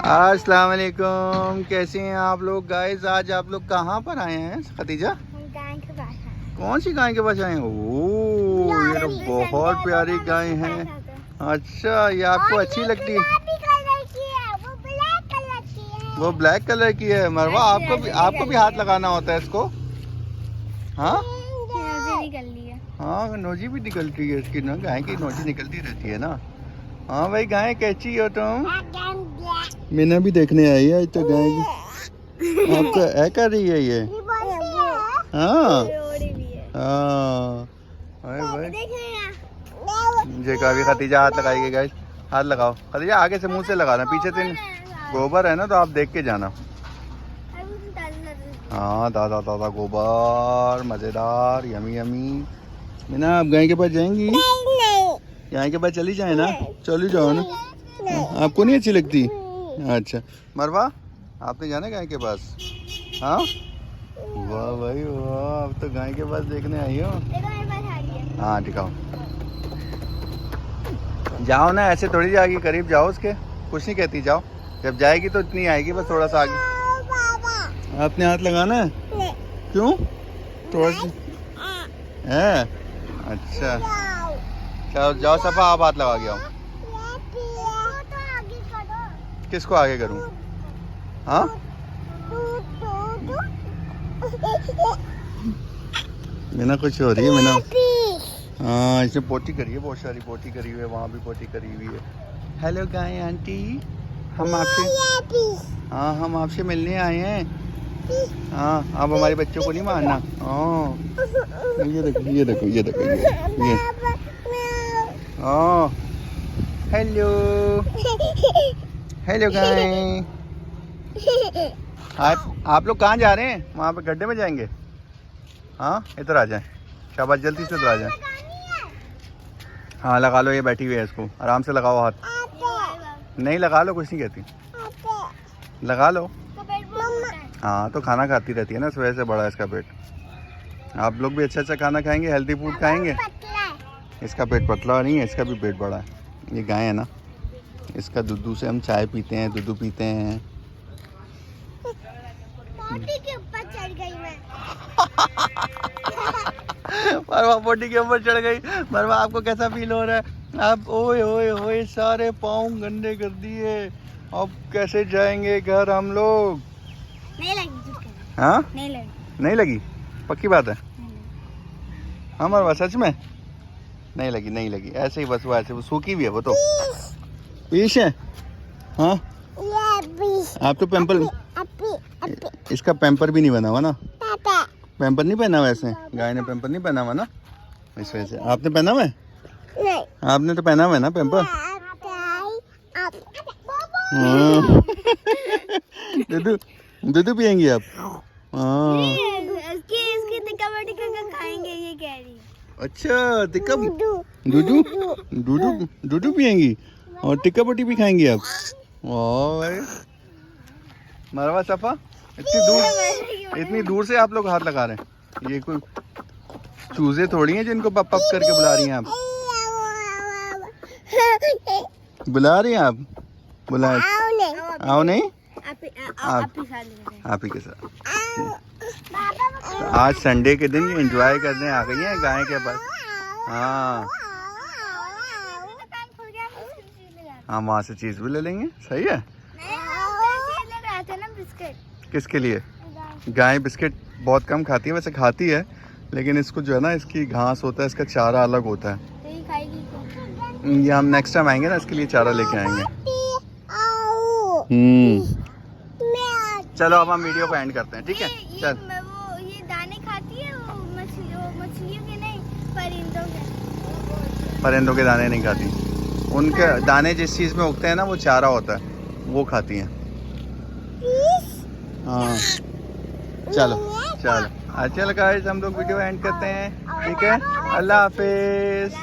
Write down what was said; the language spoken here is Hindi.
अस्सलाम वालेकुम, कैसे हैं आप लोग गाइस। आज आप लोग कहाँ पर आए हैं खतीजा? गाय के पास है। कौन सी गाय के पास आए हैं? ओह ये तो बहुत प्यारी गाय है। अच्छा, ये आपको अच्छी लगती है? वो ब्लैक कलर की है। मरवा आपको भी हाथ लगाना होता है इसको। हाँ हाँ, नोजी भी निकलती है इसकी ना, गाय की नोजी निकलती रहती है ना। हाँ भाई, गाय कैसी हो तुम? मैंने भी देखने आई है तो गाय की आपको ऐ कर रही है ये। हाँ हाँ भाई, मुझे कभी खतीजा हाथ लगाएगी गाइस। हाथ लगाओ खतीजा, आगे से मुंह से लगाना, पीछे से गोबर है ना तो आप देख के जाना। हाँ दादा दादा गोबर मजेदार, यमी यमी। मीना आप गाय के पास जाएंगी? गाय के पास चली जाए ना, चली जाओ ना। आपको नहीं अच्छी लगती? अच्छा मरवा, आपने जाना गाय के पास? हाँ वाह भाई वाह, अब तो गाय के पास देखने आई हो। हाँ दिखाओ, जाओ ना, ऐसे थोड़ी जाएगी, करीब जाओ उसके, कुछ नहीं कहती, जाओ। जब जाएगी तो इतनी आएगी, बस थोड़ा सा आगे। आपने हाथ लगाना है? क्यों? थोड़ा सा है। अच्छा चलो जाओ सफा, आप हाथ लगा के आओ। किसको आगे करूं? हाँ मीना कुछ हो रही है मीना। हाँ इसने पोटी करी है, बहुत सारी पोटी करी हुई है, वहाँ भी पोटी करी हुई है। हेलो गाय आंटी, हम आपसे मिलने आए हैं। हाँ आप हमारे बच्चों को नहीं मारना। हाँ ये देखो ये देखो ये देखो ये। हाँ हेलो हेलो गाय। आप लोग कहाँ जा रहे हैं? वहाँ पे गड्ढे में जाएंगे? हाँ इधर आ जाएं, शाबाश, जल्दी से इधर आ जाएं। हाँ लगा लो, ये बैठी हुई है, इसको आराम से लगाओ हाथ। नहीं लगा लो, कुछ नहीं कहती, लगा लो। हाँ तो खाना खाती रहती है ना, इस वजह से बड़ा है इसका पेट। आप लोग भी अच्छा अच्छा खाना खाएंगे, हेल्दी फूड खाएंगे। इसका पेट पतला नहीं है, इसका भी पेट बड़ा है। ये गाय है ना, इसका दूध से हम चाय पीते हैं, दूध पीते हैं। पोटी के ऊपर चढ़ गई मैं। मरवा पोटी के ऊपर चढ़ गई। मरवा आपको कैसा फील हो रहा है? आप ओए ओए ओए, सारे पाँव गंदे कर दिए, अब कैसे जाएंगे घर हम लोग? नहीं लगी। हाँ नहीं लगी, पक्की बात है? हाँ मरवा सच में नहीं लगी, ऐसे ही बस, वो ऐसे वो सूखी भी है वो तो। पीस है। हाँ आप तो पैम्पर, इसका पैम्पर भी नहीं बना हुआ ना, पैम्पर नहीं पहना हुआ, ऐसे गाय ने पैम्पर नहीं पहना हुआ ना, इस वजह से। आपने पहना हुआ है? नहीं। आपने तो पहना हुआ है ना पैम्पर। दूध पियेंगी आप? हाँ खाएंगे ये कह रही। अच्छा टिक्का दूधू पियेंगी और टिक्का पट्टी भी खाएंगी आप? वाह भाई मरवा सफा, इतनी दूर से आप लोग हाथ लगा रहे हैं। ये कोई चूजे थोड़ी हैं जिनको पप पप करके बुला रही हैं आप। बुला रही हैं आप? बुलाए आओ नहीं, आप ही के साथ। तो आज संडे के दिन एंजॉय करने आ गई हैं गाय के पास। हाँ हम वहाँ से चीज भी ले लेंगे, सही है। किसके लिए? गाय बिस्किट बहुत कम खाती है, वैसे खाती है, लेकिन इसको जो है ना, इसकी घास होता है, इसका चारा अलग होता है। ये हम नेक्स्ट टाइम आएंगे ना, इसके लिए चारा लेके आएंगे। चलो अब हम वीडियो को एंड करते हैं, ठीक है? चल ये दाने खाती है, वो मछलियों के नहीं, परिंदों के। परिंदों के दाने नहीं खाती, उनके दाने जिस चीज में उगते हैं ना, वो चारा होता है, वो खाती हैं। हाँ चलो चलो, अच्छा गाइस हम लोग वीडियो एंड करते हैं, ठीक है? अल्लाह हाफिज।